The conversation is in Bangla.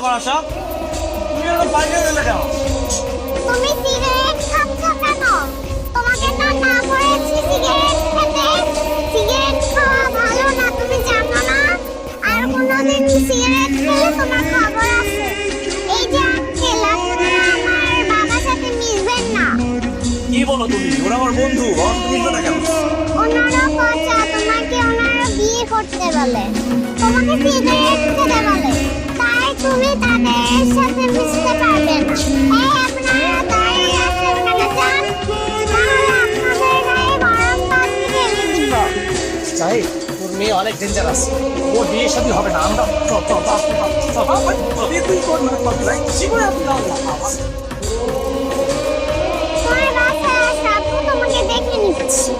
করা সব? তুমি এরকম পাল্টে দিলে কেন? তুমি সিগারেট খাচ্ছ কেন? তোমাকে না না করেছি সিগারেট খেতে। সিগারেট খাওয়া ভালো না, তুমি জানো না? আর কোনোদিন সিগারেট খেলে তোমার খবর আছে। এই যে আঙ্কেল, আপনারা আমার বাবার সাথে মিশবেন না। কি বলো তুমি? ওরা আমার বন্ধু, তুমি না কেন? ওনারা পচা, তোমাকে ওনারা বিয়ে করতে বলে, তোমাকে সিগারেট খেতে বলে, তাই তুমি তাদের সাথে মিশতে পারবে না। এই আপনারা দাঁড়িয়ে আছেন কেন? যান, তাহলে আপনাদের গায়ে গরম পানি ঢেলে দিব। সাহেব, তোর মেয়ে অনেক ডেঞ্জারাস, ওর বিয়ে শাদী হবে না। আমরা তুই কোন জীবনে আপনি তোমার বাসায় আসা, আপু তোমাকে দেখে নিচ্ছি।